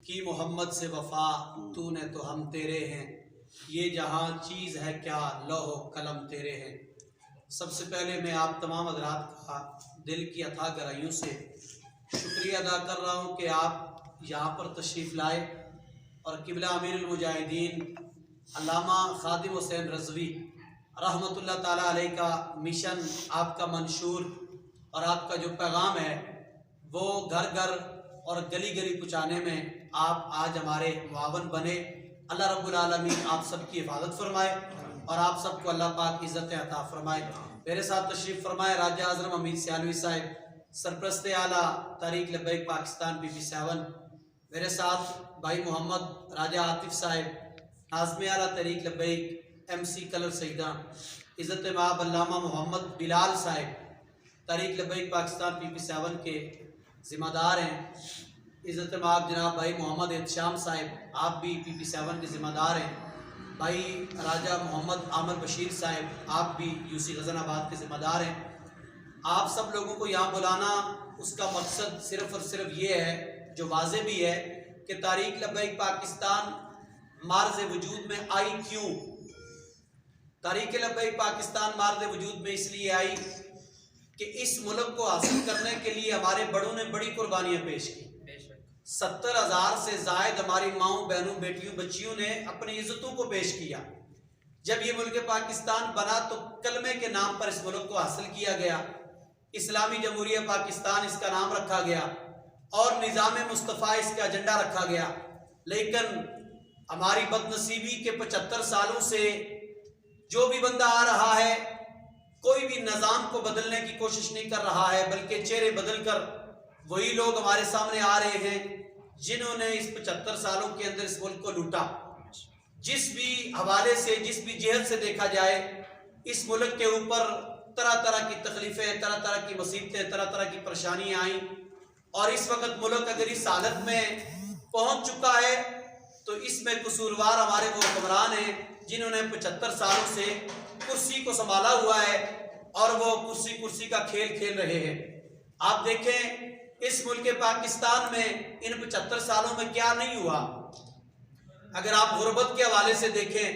کی محمد سے وفا تو نے تو ہم تیرے ہیں، یہ جہاں چیز ہے کیا لوح و قلم تیرے ہیں۔ سب سے پہلے میں آپ تمام حضرات کا دل کی اتھاہ گہرائیوں سے شکریہ ادا کر رہا ہوں کہ آپ یہاں پر تشریف لائے اور قبلہ امیر المجاہدین علامہ خادم حسین رضوی رحمۃ اللہ تعالیٰ علیہ کا مشن، آپ کا منشور اور آپ کا جو پیغام ہے وہ گھر گھر اور گلی گلی پہنچانے میں آپ آج ہمارے معاون بنے۔ اللہ رب العالمین آپ سب کی حفاظت فرمائے اور آپ سب کو اللہ پاک عزت عطا فرمائے۔ میرے ساتھ تشریف فرمائے راجہ اعظم امیر سیالوی صاحب، سرپرست اعلیٰ تحریک لبیک پاکستان PP7۔ میرے ساتھ بھائی محمد راجہ عاطف صاحب، ناظم اعلیٰ تحریک لبیک MC کلر سیدہ، عزت مآب علامہ محمد بلال صاحب تحریک لبیک پاکستان PP7 کے ذمہ دار ہیں۔ عزت مآب جناب بھائی محمد احتشام صاحب، آپ بھی PP7 کے ذمہ دار ہیں۔ بھائی راجہ محمد عامر بشیر صاحب، آپ بھی UC غزن آباد کے ذمہ دار ہیں۔ آپ سب لوگوں کو یہاں بلانا، اس کا مقصد صرف اور صرف یہ ہے جو واضح بھی ہے کہ تحریک لبیک پاکستان معرض وجود میں آئی کیوں؟ تحریک لبیک پاکستان معرض وجود میں اس لیے آئی کہ اس ملک کو حاصل کرنے کے لیے ہمارے بڑوں نے بڑی قربانیاں پیش کی۔ 70,000 سے زائد ہماری ماؤں بہنوں بیٹیوں بچیوں نے اپنی عزتوں کو پیش کیا۔ جب یہ ملک پاکستان بنا تو کلمے کے نام پر اس ملک کو حاصل کیا گیا، اسلامی جمہوریہ پاکستان اس کا نام رکھا گیا اور نظام مصطفیٰ اس کا ایجنڈا رکھا گیا۔ لیکن ہماری بدنصیبی کے 75 سالوں سے جو بھی بندہ آ رہا ہے کوئی بھی نظام کو بدلنے کی کوشش نہیں کر رہا ہے، بلکہ چہرے بدل کر وہی لوگ ہمارے سامنے آ رہے ہیں جنہوں نے اس 75 سالوں کے اندر اس ملک کو لوٹا۔ جس بھی حوالے سے، جس بھی جہت سے دیکھا جائے، اس ملک کے اوپر طرح طرح کی تکلیفیں، طرح طرح کی مصیبتیں، طرح طرح کی پریشانیاں آئیں، اور اس وقت ملک اگر اس حالت میں پہنچ چکا ہے تو اس میں قصوروار ہمارے وہ حکمران ہیں جنہوں نے 75 سالوں سے کرسی کو سنبھالا ہوا ہے اور وہ کرسی کا کھیل کھیل رہے ہیں۔ آپ دیکھیں اس ملک پاکستان میں ان 75 سالوں میں کیا نہیں ہوا۔ اگر آپ غربت کے حوالے سے دیکھیں،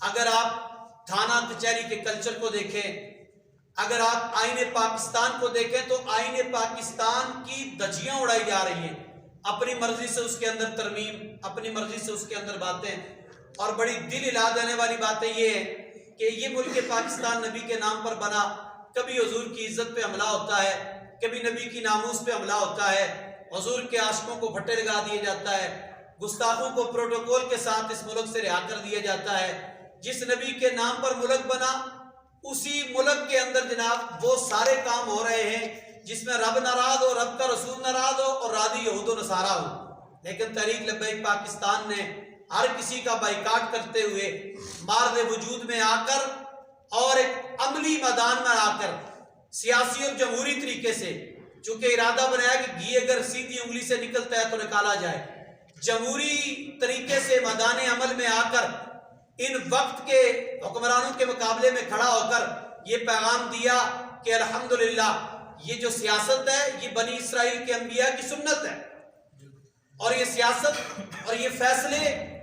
اگر آپ تھانہ کچہری کے کلچر کو دیکھیں، اگر آپ آئین پاکستان کو دیکھیں تو آئین پاکستان کی دھجیاں اڑائی جا رہی ہیں، اپنی مرضی سے اس کے اندر ترمیم، اپنی مرضی سے اس کے اندر باتیں، اور بڑی دل ہلا دینے والی باتیں یہ ہے کہ یہ ملک پاکستان نبی کے نام پر بنا، کبھی حضور کی عزت پہ حملہ ہوتا ہے، کبھی نبی کی ناموس پہ حملہ ہوتا ہے، حضور کے عاشقوں کو پھٹے لگا دیا جاتا ہے، گستاخوں کو پروٹوکول کے ساتھ اس ملک سے رہا کر دیا جاتا ہے۔ جس نبی کے نام پر ملک بنا اسی ملک کے اندر جناب وہ سارے کام ہو رہے ہیں جس میں رب ناراض ہو، رب کا رسول ناراض ہو اور راضی یہود و نصارہ ہو۔ لیکن تحریک لبیک پاکستان نے ہر کسی کا بائیکاٹ کرتے ہوئے معرض وجود میں آ کر اور ایک عملی میدان میں آ کر سیاسی اور جمہوری طریقے سے، چونکہ ارادہ بنایا کہ گھی اگر سیدھی انگلی سے نکلتا ہے تو نکالا جائے، جمہوری طریقے سے میدان عمل میں آ کر ان وقت کے حکمرانوں کے مقابلے میں کھڑا ہو کر یہ پیغام دیا کہ الحمدللہ یہ جو سیاست ہے یہ بنی اسرائیل کے انبیاء کی سنت ہے، اور یہ سیاست اور یہ فیصلے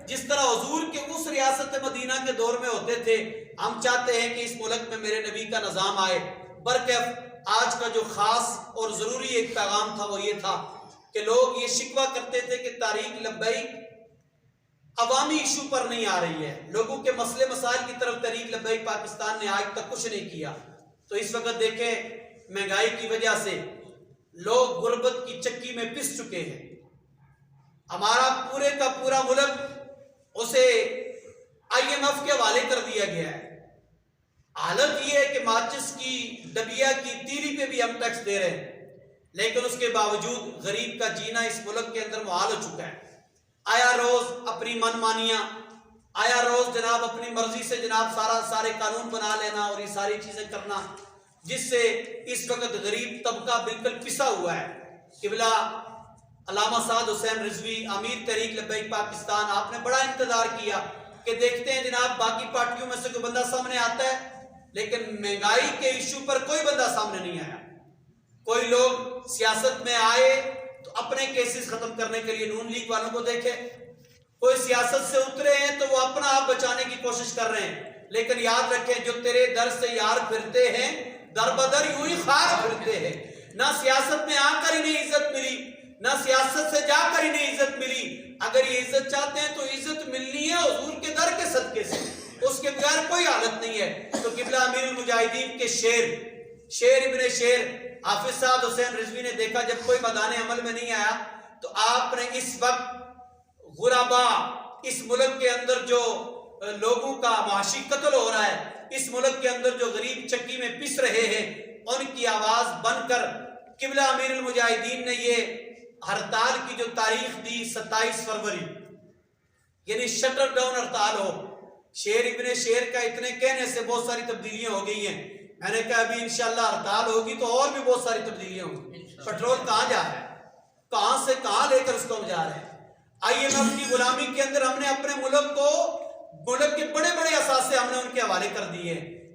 جس طرح حضور کے اس ریاست مدینہ کے دور میں ہوتے تھے، ہم چاہتے ہیں کہ اس ملک میں میرے نبی کا نظام آئے۔ برکف آج کا جو خاص اور ضروری ایک پیغام تھا وہ یہ تھا کہ لوگ یہ شکوہ کرتے تھے کہ تحریک لبیک عوامی ایشو پر نہیں آ رہی ہے، لوگوں کے مسئلے مسائل کی طرف تحریک لبیک پاکستان نے آج تک کچھ نہیں کیا۔ تو اس وقت دیکھیں مہنگائی کی وجہ سے لوگ غربت کی چکی میں پس چکے ہیں، ہمارا پورے کا پورا ملک اسے IMF کے حوالے کر دیا گیا ہے۔ حالت یہ ہے کہ ماچس کی ڈبیا کی تیری پہ بھی ہم ٹیکس دے رہے ہیں، لیکن اس کے باوجود غریب کا جینا اس ملک کے اندر محال ہو چکا ہے۔ آیا روز اپنی من مانیاں، آیا روز جناب اپنی مرضی سے جناب سارے قانون بنا لینا اور یہ ساری چیزیں کرنا، جس سے اس وقت غریب طبقہ بالکل پسا ہوا ہے۔ قبلہ علامہ سعد حسین رضوی امیر تحریک لبیک پاکستان، آپ نے بڑا انتظار کیا کہ دیکھتے ہیں جناب باقی پارٹیوں میں سے کوئی بندہ سامنے آتا ہے، لیکن مہنگائی کے ایشو پر کوئی بندہ سامنے نہیں آیا۔ کوئی لوگ سیاست میں آئے تو اپنے کیسز ختم کرنے کے لیے نون لیگ والوں کو دیکھے، کوئی سیاست سے اترے ہیں تو وہ اپنا آپ بچانے کی کوشش کر رہے ہیں، لیکن یاد رکھیں جو تیرے در سے یار پھرتے ہیں در بدر یوں ہی خار پھرتے ہیں۔ نہ سیاست میں آ کر انہیں عزت ملی، نہ سیاست سے جا کر انہیں عزت ملی۔ اگر یہ عزت چاہتے ہیں تو عزت ملنی ہے حضور کے در کے صدقے سے، اس کے بغیر کوئی حالت نہیں ہے۔ تو قبلہ امیر المجاہدین کے شیر ابن شیر حافظ صاحب حسین رضوی نے دیکھا جب کوئی میدان عمل میں نہیں آیا تو آپ نے اس وقت غربا، اس ملک کے اندر جو لوگوں کا معاشی قتل ہو رہا ہے، اس ملک کے اندر جو غریب چکی میں پس رہے ہیں، ان کی آواز بن کر قبلہ امیر المجاہدین نے یہ ہڑتال کی جو تاریخ دی 27 فروری، یعنی شٹر ڈاؤن ہڑتال ہو۔ شیر ابن شیر کا اتنے کہنے سے بہت ساری تبدیلیاں ہو گئی ہیں۔ میں نے کہا ابھی انشاءاللہ ہڑتال ہوگی تو اور بھی بہت ساری تبدیلیاں ہوں گی۔ پیٹرول کہاں جا رہا ہے، کہاں سے کہاں لے کر اس کو ہم جا رہے ہیں۔ IMF کی غلامی کے اندر ہم نے اپنے ملک کے بڑے بڑے اثاثے ہم نے ان کے حوالے کر دیے۔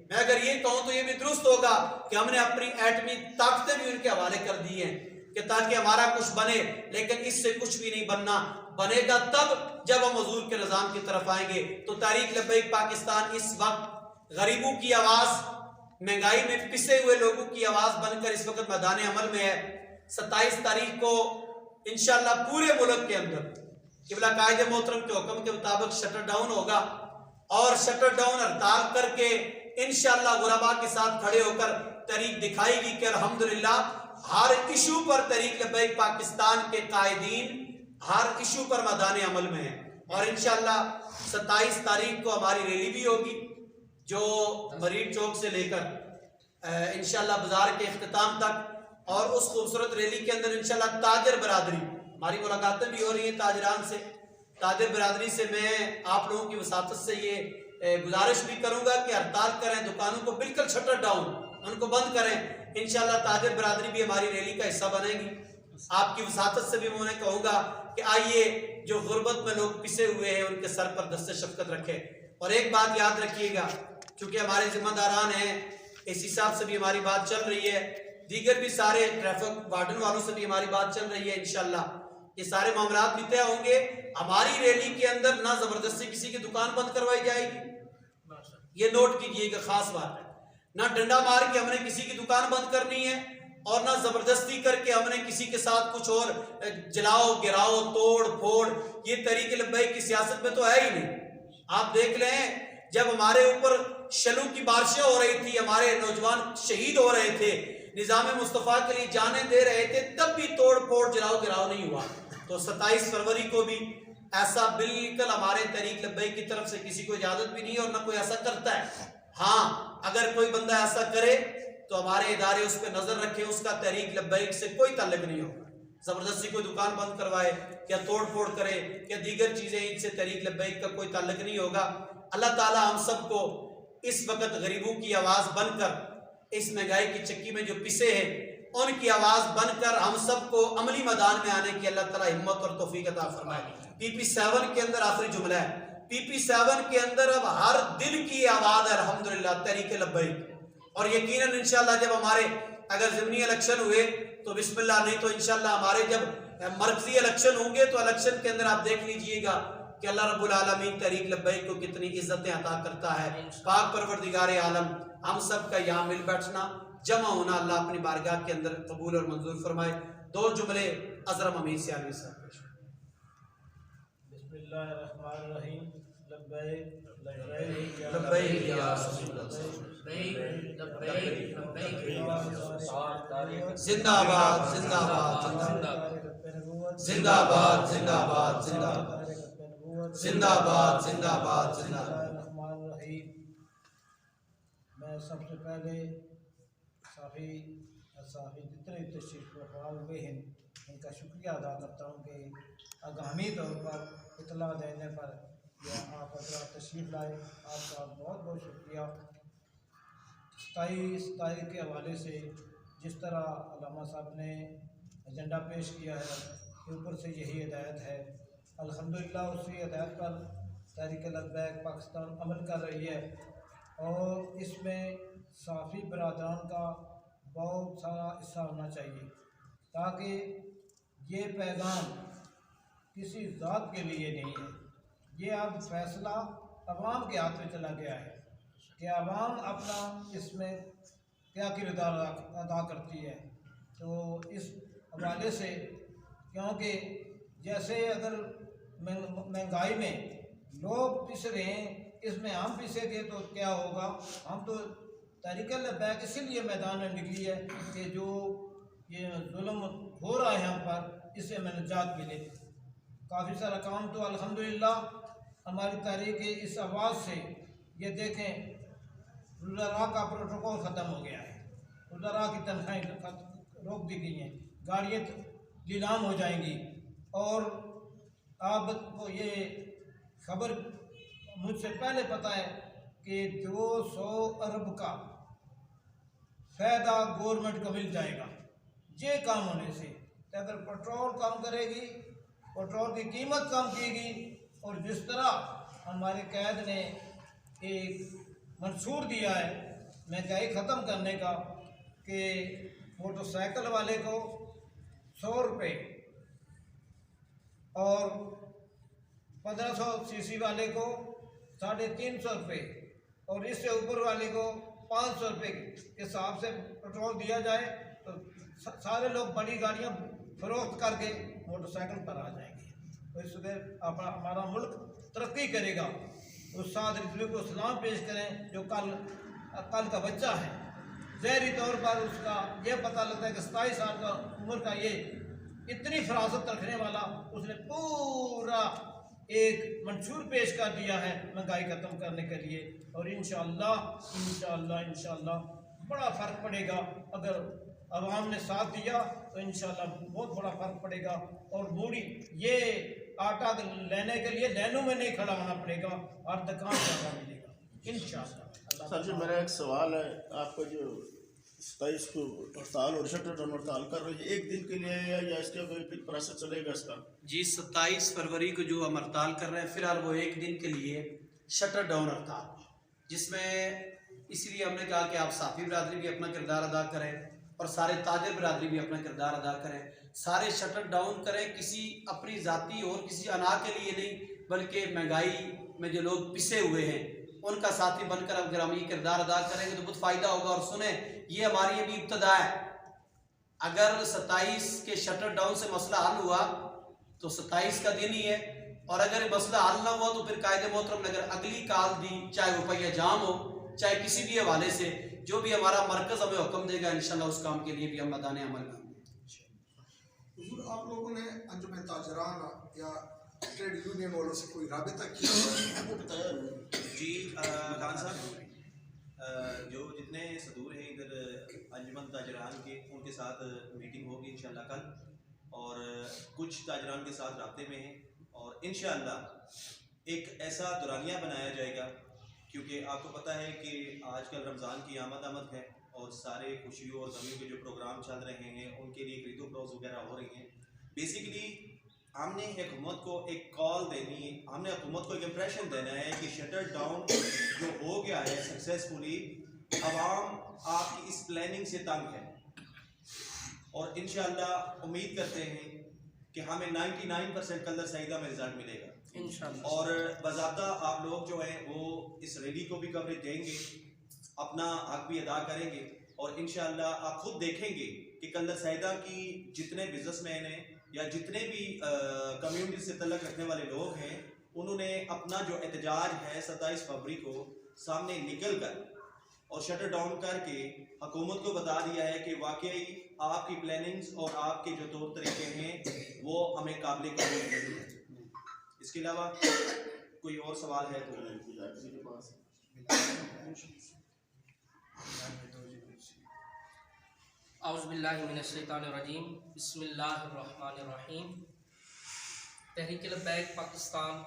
میں اگر یہ کہوں تو یہ بھی درست ہوگا کہ ہم نے اپنی ایٹمی طاقتیں بھی ان کے حوالے کر دی ہیں کہ تاکہ ہمارا کچھ بنے، لیکن اس سے کچھ بھی نہیں بننا۔ بنے گا تب جب ہم حضور کے نظام کی طرف آئیں گے۔ تو تحریک لبیک پاکستان اس وقت غریبوں کی آواز، مہنگائی میں پسے ہوئے لوگوں کی آواز بن کر اس وقت میدان عمل میں ہے۔ 27 تاریخ کو انشاءاللہ پورے ملک کے اندر قبلہ قائد محترم کے حکم کے مطابق شٹر ڈاؤن ہوگا، اور شٹر ڈاؤن ہڑتال کر کے انشاءاللہ غربا کے ساتھ کھڑے ہو کر تحریک دکھائے گی کہ الحمدللہ ہر ایشو پر تحریک لبیک پاکستان کے قائدین ہر ایشو پر میدان عمل میں ہیں۔ اور انشاءاللہ 27 تاریخ کو ہماری ریلی بھی ہوگی جو مرید چوک سے لے کر انشاءاللہ بازار کے اختتام تک، اور اس خوبصورت ریلی کے اندر انشاءاللہ تاجر برادری، ہماری ملاقاتیں بھی ہو رہی ہیں تاجران سے، تاجر برادری سے میں آپ لوگوں کی وساطت سے یہ گزارش بھی کروں گا کہ ہڑتال کریں، دکانوں کو بالکل شٹر ڈاؤن، ان کو بند کریں۔ انشاءاللہ تاجر برادری بھی ہماری ریلی کا حصہ بنے گی۔ آپ کی وساطت سے بھی میں انہیں کہوں گا کہ آئیے جو غربت میں لوگ پسے ہوئے ہیں ان کے سر پر دست شفقت رکھے۔ اور ایک بات یاد رکھیے گا، چونکہ ہمارے ذمہ داران ہیں، اسی صاحب سے بھی ہماری بات چل رہی ہے، دیگر بھی سارے ٹریفک وارڈن والوں سے بھی ہماری بات چل رہی ہے، انشاءاللہ یہ سارے معاملات بھی طے ہوں گے۔ ہماری ریلی کے اندر نہ زبردستی کسی کی دکان بند کروائی جائے گی، یہ نوٹ کیجئے گا، خاص بات ہے۔ نہ ڈنڈا مار کے ہم نے کسی کی دکان بند کرنی ہے، اور نہ زبردستی کر کے ہم نے کسی کے ساتھ کچھ اور جلاؤ گراؤ توڑ پھوڑ، یہ تحریک لبیک کی سیاست میں تو ہے ہی نہیں۔ آپ دیکھ لیں جب ہمارے اوپر شلو کی بارشیں ہو رہی تھی، ہمارے نوجوان شہید ہو رہے تھے، نظام مصطفیٰ کے لیے جانیں دے رہے تھے، تب بھی توڑ پھوڑ جلاؤ گراؤ نہیں ہوا۔ تو 27 فروری کو بھی ایسا بالکل ہمارے تحریک لبیک کی طرف سے کسی کو اجازت بھی نہیں ہے، اور نہ کوئی ایسا کرتا ہے۔ ہاں اگر کوئی بندہ ایسا کرے تو ہمارے ادارے اس پہ نظر رکھیں، اس کا تحریک لبیک سے کوئی تعلق نہیں ہوگا۔ زبردستی کوئی دکان بند کروائے یا توڑ پھوڑ کرے یا دیگر چیزیں، ان سے تحریک لبیک کا کوئی تعلق نہیں ہوگا۔ اللہ تعالی ہم سب کو اس وقت غریبوں کی آواز بن کر، اس مہنگائی کی چکی میں جو پسے ہیں ان کی آواز بن کر ہم سب کو عملی میدان میں آنے کی اللہ تعالی ہمت اور توفیق عطا فرمائے۔ PP7 کے اندر آخری جملہ ہے، PP7 کے اندر اب ہر دل کی آواز ہے الحمدللہ تحریک لبیک۔ اور یقیناً انشاءاللہ جب ہمارے اگر ضمنی الیکشن ہوئے تو بسم اللہ، نہیں تو انشاءاللہ ہمارے جب مرکزی الیکشن ہوں گے تو الیکشن کے اندر آپ دیکھ لیجئے گا کہ اللہ رب العالمین تحریک لبیک کو کتنی عزتیں عطا کرتا ہے۔ پاک پروردگار عالم ہم سب کا یہاں مل بیٹھنا، جمع ہونا اللہ اپنی بارگاہ کے اندر قبول اور منظور فرمائے۔ دو جملے عذرا امین سے عالمی صاحب پیش۔ بسم اللہ الرحمن الرحیم۔ لبیک لبیک یا رسول اللہ، زندہ آباد زندہ آباد زندہ آباد زندہ آباد زندہ آباد زندہ آباد زندہ آباد زندہ آباد۔ الرحمن الرحیم۔ میں سب سے پہلے صافی جتنے تشریف فرما ہوئے ہیں ان کا شکریہ ادا کرتا ہوں کہ آگامی طور پر اطلاع دینے پر یا آپ حضرات تشریف لائے، آپ کا بہت بہت شکریہ۔ 27 تاریخ کے حوالے سے جس طرح علامہ صاحب نے ایجنڈا پیش کیا ہے کہ اوپر سے یہی ہدایت ہے، الحمدللہ اسی ہدایت پر تحریک لبیک پاکستان عمل کر رہی ہے، اور اس میں صافی برادران کا بہت سارا حصہ ہونا چاہیے تاکہ یہ پیغام کسی ذات کے لیے نہیں ہے، یہ اب فیصلہ عوام کے ہاتھ میں چلا گیا ہے کہ عوام اپنا اس میں کیا کردار ادا کرتی ہے۔ تو اس حوالے سے کیونکہ جیسے اگر مہنگائی میں لوگ پس رہے ہیں، اس میں ہم پسے گے تو کیا ہوگا؟ ہم تو تحریک لبیک اسی لیے میدان میں نکلی ہے کہ جو یہ ظلم ہو رہا ہے ہم پر، اس سے ہمیں نجات ملے۔ کافی سارا کام تو الحمدللہ ہماری تحریک اس آواز سے، یہ دیکھیں وزراء کا پروٹوکول ختم ہو گیا ہے، وزراء کی تنخواہیں روک دی گئی ہیں، گاڑیاں نیلام ہو جائیں گی، اور آپ کو یہ خبر مجھ سے پہلے پتہ ہے کہ 200 ارب کا فائدہ گورنمنٹ کو مل جائے گا یہ کام ہونے سے۔ کہ اگر پٹرول کم کرے گی، پٹرول کی قیمت کم کی گی، اور جس طرح ہمارے قائد نے ایک منشور دیا ہے مہنگائی ختم کرنے کا کہ موٹر سائیکل والے کو 100 روپے اور 1500 سی سی والے کو 350 روپے اور اس سے اوپر والے کو 500 روپے کے حساب سے پٹرول دیا جائے تو سارے لوگ بڑی گاڑیاں فروخت کر کے موٹر سائیکل پر آ جائیں گے، تو اس سے ہمارا ملک ترقی کرے گا۔ استاد رضوی کو سلام پیش کریں جو کل کا بچہ ہے، ظاہری طور پر اس کا یہ پتہ لگتا ہے کہ 27 سال کا عمر کا یہ اتنی فراست رکھنے والا، اس نے پورا ایک منشور پیش کر دیا ہے مہنگائی ختم کرنے کے لیے، اور انشاءاللہ بڑا فرق پڑے گا۔ اگر عوام نے ساتھ دیا تو انشاءاللہ بہت بڑا فرق پڑے گا، اور موڑی یہ آٹا لینے کے لیے لائنوں میں نہیں کھڑا ہونا پڑے گا، ہر دکان سے آٹا ملے گا انشاءاللہ۔ سر جی میرا ایک سوال ہے، آپ کا جو 27 کو ہڑتال اور شٹر ڈاؤن ہڑتال کر رہے ہیں، ایک دن کے لیے ہے یا اس کا کوئی پروسیس چلے گا اس کا؟ جی 27 فروری کو جو ہم ہڑتال کر رہے ہیں فی الحال وہ ایک دن کے لیے شٹر ڈاؤن ہڑتال، جس میں اس لیے ہم نے کہا کہ آپ صحافی برادری بھی اپنا کردار ادا کریں اور سارے تاجر برادری بھی اپنا کردار ادا کریں، سارے شٹر ڈاؤن کریں، کسی اپنی ذاتی اور کسی انا کے لیے نہیں بلکہ مہنگائی میں جو لوگ پسے ہوئے ہیں ان کا ساتھی بن کر اگر ہم یہ کردار ادا کریں گے تو بہت فائدہ ہوگا۔ اور سنیں یہ ہماری ابھی ابتدا ہے، اگر 27 کے شٹر ڈاؤن سے مسئلہ حل ہوا تو 27 کا دن ہی ہے، اور اگر مسئلہ حل نہ ہوا تو پھر قائد محترم نے اگر اگلی کال دی، چاہے وہ پہیہ جام ہو چاہے کسی بھی حوالے سے، جو بھی ہمارا مرکز ہمیں حکم دے گا انشاءاللہ اس کام کے لیے بھی ہم میدان عمل میں ہوں گے۔ حضور آپ لوگوں نے انجمن تاجران یا ٹریڈ یونین والوں سے کوئی رابطہ کیا؟ وہ بتایا جی خان صاحب، جو جتنے صدور ہیں ادھر انجمن تاجران کے، ان کے ساتھ میٹنگ ہوگی انشاءاللہ کل، اور کچھ تاجران کے ساتھ رابطے میں ہیں، اور انشاءاللہ ایک ایسا دورانیہ بنایا جائے گا، کیونکہ آپ کو پتہ ہے کہ آج کل رمضان کی آمد ہے اور سارے خوشیوں اور غمیوں کے جو پروگرام چل رہے ہیں ان کے لیے خرید و فروخت وغیرہ ہو رہی ہیں۔ بیسیکلی ہم نے حکومت کو ایک کال دینی ہے، ہم نے حکومت کو ایک امپریشن دینا ہے کہ شٹر ڈاؤن جو ہو گیا ہے سکسیسفلی، عوام آپ کی اس پلاننگ سے تنگ ہے، اور انشاءاللہ امید کرتے ہیں کہ ہمیں 99% کلر سعیدہ میں رزلٹ ملے گا انشاءاللہ، اور باضابطہ آپ لوگ جو ہیں وہ اس ریلی کو بھی کوریج دیں گے، اپنا حق بھی ادا کریں گے، اور انشاءاللہ آپ خود دیکھیں گے کہ کلر سعیدہ کی جتنے بزنس مین ہیں یا جتنے بھی کمیونٹی سے تعلق رکھنے والے لوگ ہیں، انہوں نے اپنا جو احتجاج ہے 27 فروری کو سامنے نکل کر اور شٹر ڈاؤن کر کے حکومت کو بتا دیا ہے کہ واقعی آپ کی پلاننگز اور آپ کے جو طور طریقے ہیں وہ ہمیں قابل قبول نہیں ہیں۔ اس کے علاوہ کوئی اور سوال ہے تو کسی کے پاس؟ اعوذ باللہ من الشیطان الرجیم، بسم اللہ الرحمن الرحیم۔ تحریک لبیک پاکستان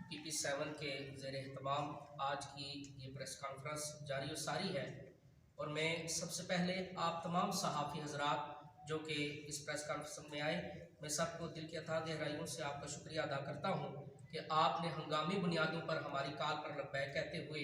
PP7 کے زیر اہتمام آج کی یہ پریس کانفرنس جاری و ساری ہے، اور میں سب سے پہلے آپ تمام صحافی حضرات جو کہ اس پریس کانفرنس میں آئے، میں سب کو دل کی اتھاہ گہرائیوں سے آپ کا شکریہ ادا کرتا ہوں کہ آپ نے ہنگامی بنیادوں پر ہماری کال پر لبیک کہتے ہوئے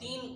3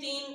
3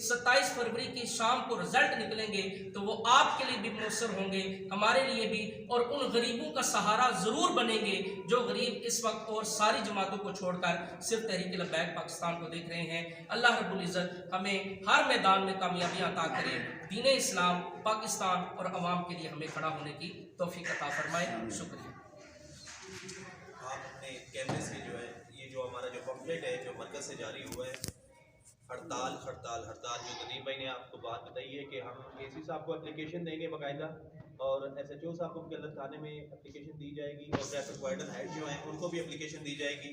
27 فروری کی شام کو رزلٹ نکلیں گے تو وہ آپ کے لیے بھی مؤثر ہوں گے، ہمارے لیے بھی، اور ان غریبوں کا سہارا ضرور بنیں گے جو غریب اس وقت اور ساری جماعتوں کو چھوڑ کر صرف تحریک لبیک پاکستان کو دیکھ رہے ہیں۔ اللہ رب العزت ہمیں ہر میدان میں کامیابیاں عطا کرے، دین اسلام، پاکستان اور عوام کے لیے ہمیں کھڑا ہونے کی توفیق عطا فرمائے۔ شکریہ۔ آپ اپنے کیمرے سے جو ہے یہ جو ہمارا جو پمفلیٹ ہے جو مرکز سے جاری ہوا ہے، ہڑتال جو ندیم بھائی نے آپ کو بات بتائی ہے کہ ہم اے سی صاحب کو اپلیکیشن دیں گے باقاعدہ، اور ایس ایچ او صاحب کو مقلد تھانے میں اپلیکیشن دی جائے گی، اور ٹریفک وارڈن ہیڈ جو ہیں ان کو بھی اپلیکیشن دی جائے گی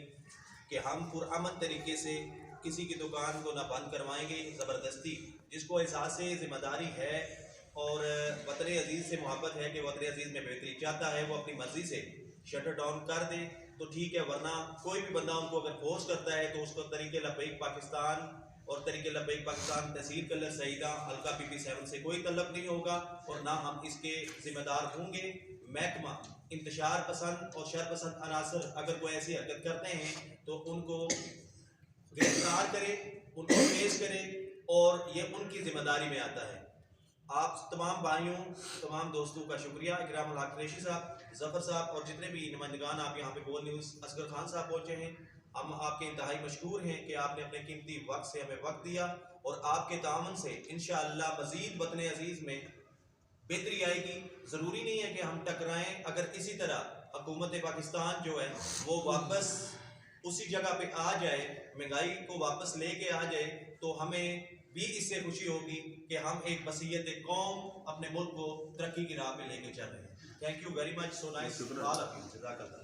کہ ہم پرامن طریقے سے کسی کی دکان کو نہ بند کروائیں گے زبردستی۔ جس کو احساس ذمہ داری ہے اور وطن عزیز سے محبت ہے کہ وطن عزیز میں بہتری چاہتا ہے، وہ اپنی مرضی سے شٹر ڈاؤن کر دے تو ٹھیک ہے، ورنہ کوئی بھی بندہ ان کو اگر فورس کرتا ہے تو اس کو طریق لبیک پاکستان اور طریق لبیک پاکستان تحصیل کلر سعیدہ حلقہ PP7 سے کوئی تعلق نہیں ہوگا، اور نہ ہم اس کے ذمہ دار ہوں گے۔ محکمہ انتشار پسند اور شر پسند عناصر اگر کوئی ایسی حرکت کرتے ہیں تو ان کو گرفتار کرے، ان کو پیش کرے، اور یہ ان کی ذمہ داری میں آتا ہے۔ آپ تمام بھائیوں، تمام دوستوں کا شکریہ۔ اکرام الحق قریشی صاحب، ظفر صاحب اور جتنے بھی نمائندگان آپ یہاں پہ بول نیوز، اصغر خان صاحب پہنچے ہیں، ہم آپ کے انتہائی مشکور ہیں کہ آپ نے اپنے قیمتی وقت سے ہمیں وقت دیا، اور آپ کے تعاون سے انشاءاللہ مزید وطن عزیز میں بہتری آئے گی۔ ضروری نہیں ہے کہ ہم ٹکرائیں، اگر اسی طرح حکومت پاکستان جو ہے وہ واپس اسی جگہ پہ آ جائے، مہنگائی کو واپس لے کے آ جائے، تو ہمیں بھی اس سے خوشی ہوگی کہ ہم ایک بصیت قوم اپنے ملک کو ترقی کی راہ پہ لے کے چل رہے ہیں۔ Thank you very much, so nice, all of you, جزاک اللہ۔